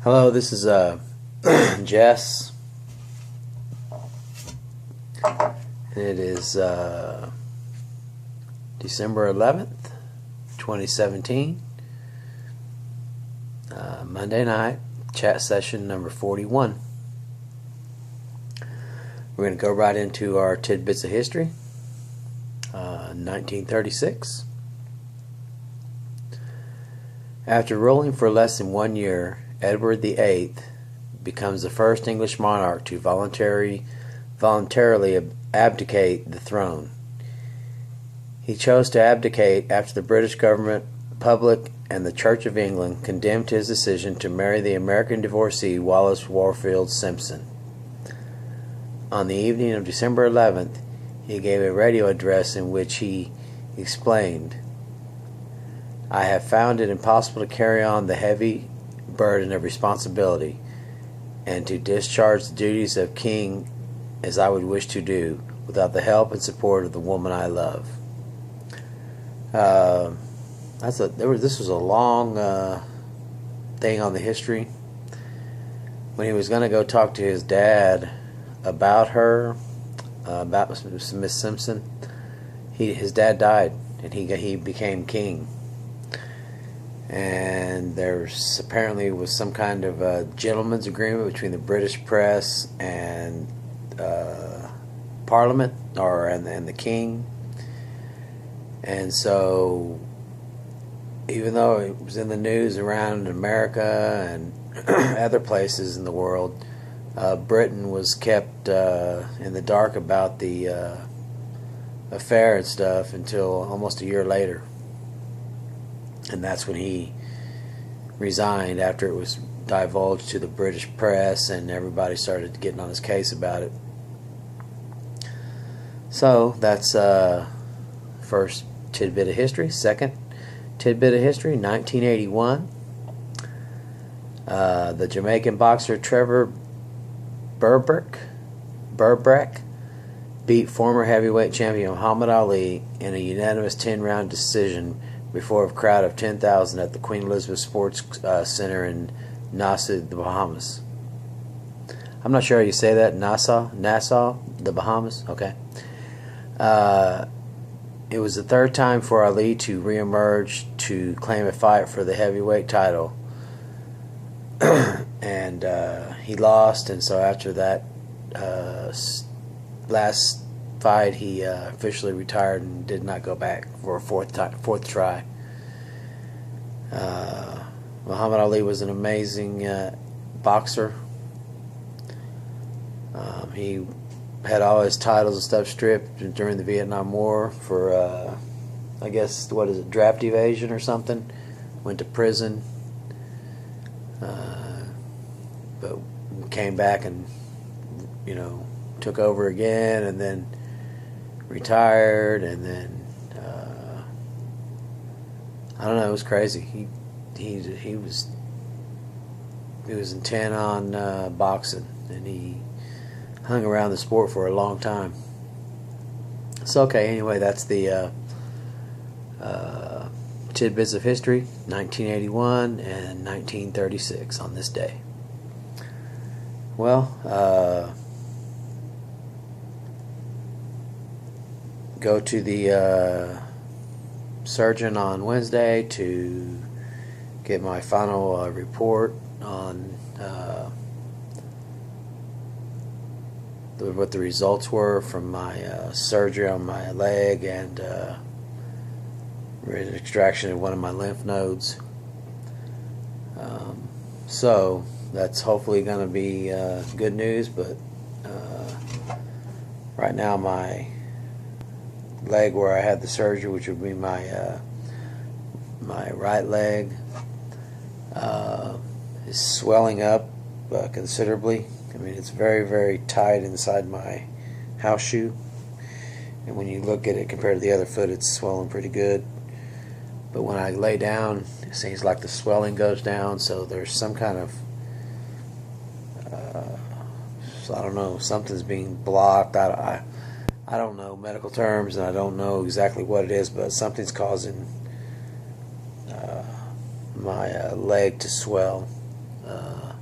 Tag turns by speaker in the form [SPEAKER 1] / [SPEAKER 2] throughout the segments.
[SPEAKER 1] Hello, this is Jess. It is December 11th, 2017, Monday night, chat session number 41. We're going to go right into our tidbits of history. 1936. After ruling for less than 1 year, Edward VIII becomes the first English monarch to voluntarily abdicate the throne. He chose to abdicate after the British government, public, and the Church of England condemned his decision to marry the American divorcee Wallis Warfield Simpson. On the evening of December 11th, he gave a radio address in which he explained, "I have found it impossible to carry on the heavy burden of responsibility and to discharge the duties of king as I would wish to do without the help and support of the woman I love." This was a long thing on the history. When he was going to go talk to his dad about her, about Miss Simpson, his dad died and he became king. And there apparently was some kind of a gentleman's agreement between the British press and Parliament, and the king. And so, even though it was in the news around America and other places in the world, Britain was kept in the dark about the affair and stuff until almost a year later. And that's when he resigned, after it was divulged to the British press and everybody started getting on his case about it. So that's first tidbit of history. Second tidbit of history, 1981. The Jamaican boxer Trevor Berbrek beat former heavyweight champion Muhammad Ali in a unanimous 10-round decision before a crowd of 10,000 at the Queen Elizabeth Sports Center in Nassau, the Bahamas. I'm not sure how you say that. Nassau, the Bahamas. Okay. It was the third time for Ali to reemerge to claim a fight for the heavyweight title, and he lost. And so after that last fight, he officially retired and did not go back for a fourth try. Muhammad Ali was an amazing boxer. He had all his titles and stuff stripped during the Vietnam War for, I guess, draft evasion or something. Went to prison, but came back and, took over again, and then retired, and then I don't know, it was crazy. He was intent on boxing, and he hung around the sport for a long time. So okay, anyway, that's the tidbits of history, 1981 and 1936 on this day. Well, go to the surgeon on Wednesday to get my final report on what the results were from my surgery on my leg and extraction of one of my lymph nodes. So that's hopefully going to be good news, but right now my leg where I had the surgery, which would be my right leg, is swelling up considerably. I mean, it's very, very tight inside my house shoe, and when you look at it compared to the other foot, it's swelling pretty good. But when I lay down, it seems like the swelling goes down, so there's some kind of I don't know, something's being blocked. I don't know medical terms, and I don't know exactly what it is, but something's causing my leg to swell. I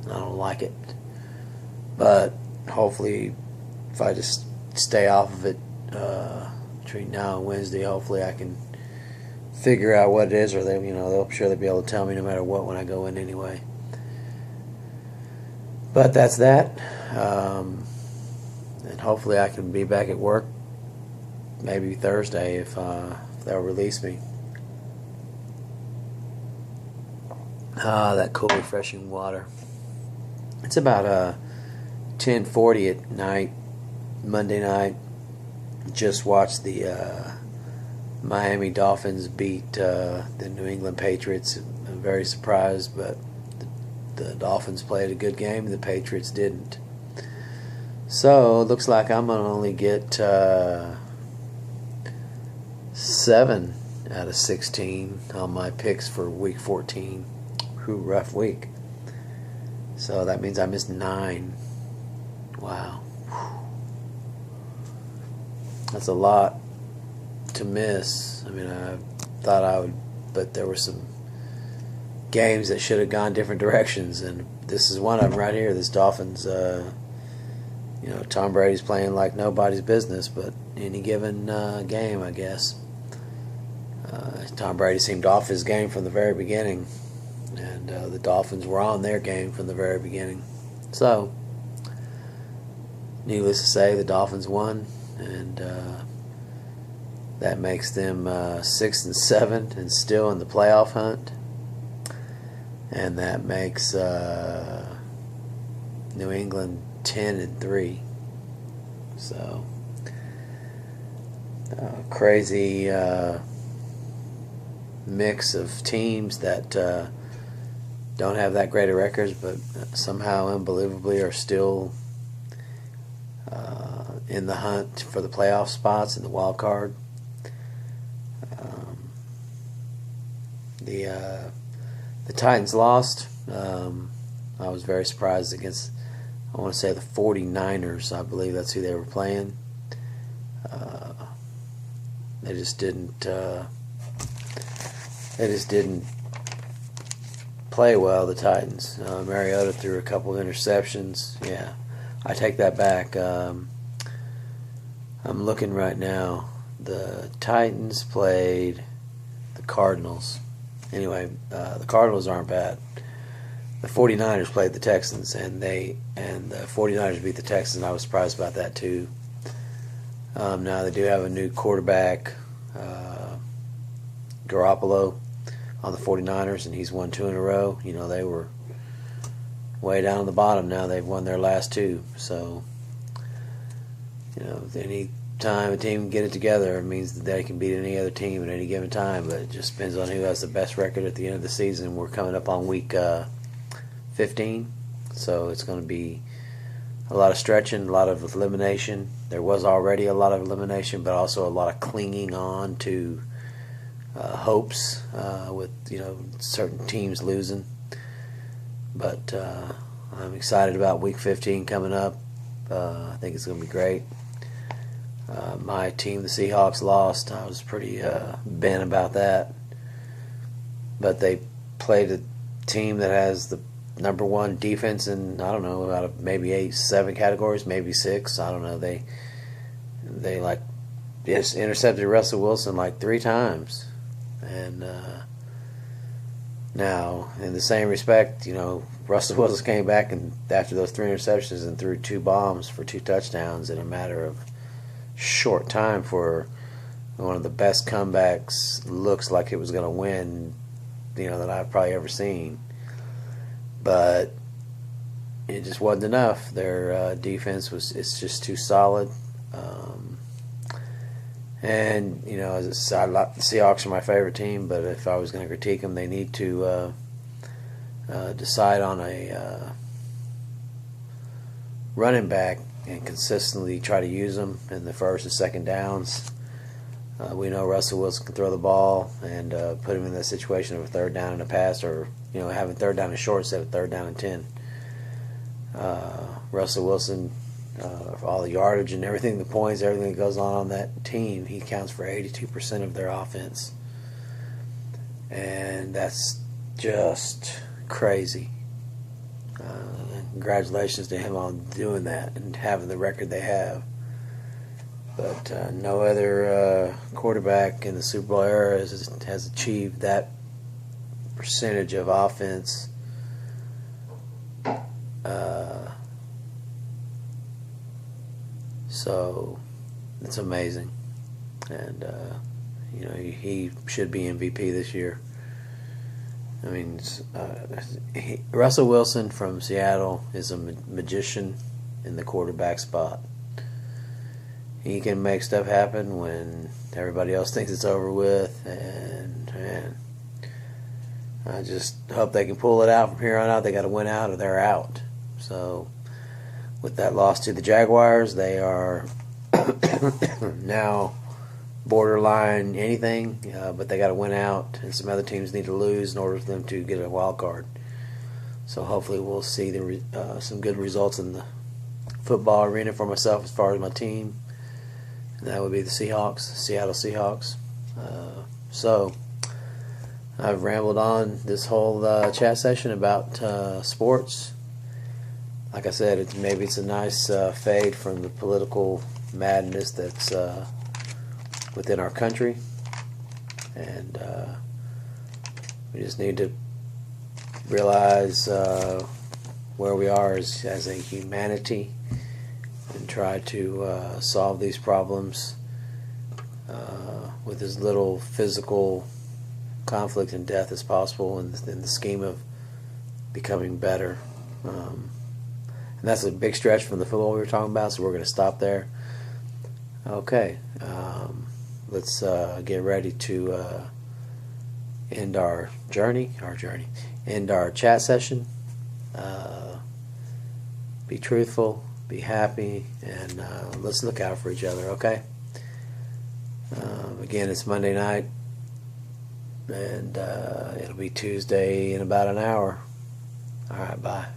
[SPEAKER 1] don't like it. But hopefully, if I just stay off of it between now and Wednesday, hopefully I can figure out what it is, or they'll sure be able to tell me no matter what when I go in anyway. But that's that. And hopefully I can be back at work maybe Thursday if they'll release me. That cool, refreshing water. It's about 10:40 at night, Monday night. Just watched the Miami Dolphins beat the New England Patriots. I'm very surprised, but the Dolphins played a good game. The Patriots didn't. So it looks like I'm going to only get 7 out of 16 on my picks for Week 14. Whew, rough week. So that means I missed 9. Wow. That's a lot to miss. I mean, I thought I would, but there were some games that should have gone different directions, and this is one of them right here. This Dolphins, Tom Brady's playing like nobody's business, but any given game, I guess. Tom Brady seemed off his game from the very beginning, and the Dolphins were on their game from the very beginning. So, needless to say, the Dolphins won, and that makes them 6-7 and still in the playoff hunt. And that makes New England 10-3. So crazy mix of teams that don't have that great of records, but somehow unbelievably are still in the hunt for the playoff spots in the wild card. The Titans lost. I was very surprised against, I want to say, the 49ers. I believe that's who they were playing. They just didn't play well, the Titans. Mariota threw a couple of interceptions. Yeah, I take that back. I'm looking right now. The Titans played the Cardinals. Anyway, the Cardinals aren't bad. The 49ers played the Texans, and the 49ers beat the Texans. I was surprised about that too. Now they do have a new quarterback, Garoppolo, on the 49ers, and he's won 2 in a row. They were way down on the bottom. Now they've won their last 2. So, any time a team can get it together, it means that they can beat any other team at any given time. But it just depends on who has the best record at the end of the season. We're coming up on week 15, so it's going to be a lot of stretching, a lot of elimination. There was already a lot of elimination, but also a lot of clinging on to hopes with certain teams losing. But I'm excited about week 15 coming up. I think it's going to be great. My team, the Seahawks, lost. I was pretty bent about that. But they played a team that has the number 1 defense in, I don't know, out of maybe 7 categories, maybe 6. I don't know. They just intercepted Russell Wilson like 3 times. And now, in the same respect, Russell Wilson came back and after those 3 interceptions and threw 2 bombs for 2 touchdowns in a matter of short time for one of the best comebacks. Looks like it was going to win, that I've probably ever seen. But it just wasn't enough. Their defense it's just too solid. And the Seahawks are my favorite team, but if I was going to critique them, they need to decide on a running back and consistently try to use them in the first and second downs. We know Russell Wilson can throw the ball and put him in that situation of a 3rd down and a pass, or having 3rd down and short instead of 3rd down and 10. Russell Wilson, for all the yardage and everything, the points, everything that goes on that team, he counts for 82% of their offense, and that's just crazy. Congratulations to him on doing that and having the record they have. But no other quarterback in the Super Bowl era has achieved that percentage of offense. So it's amazing, and he should be MVP this year. I mean, Russell Wilson from Seattle is a magician in the quarterback spot. He can make stuff happen when everybody else thinks it's over with, and man, I just hope they can pull it out from here on out. They got to win out or they're out. So with that loss to the Jaguars, they are now borderline anything, but they got to win out, and some other teams need to lose in order for them to get a wild card. So hopefully we'll see some good results in the football arena for myself as far as my team, and that would be the Seattle Seahawks. So I've rambled on this whole chat session about sports. Like I said, maybe it's a nice fade from the political madness that's within our country, and we just need to realize where we are as a humanity and try to solve these problems with as little physical conflict and death as possible in the scheme of becoming better. And that's a big stretch from the football we were talking about, so we're going to stop there. Okay. Let's get ready to end our chat session. Be truthful, be happy, and let's look out for each other, okay? Again, it's Monday night, and it'll be Tuesday in about an hour. All right, bye.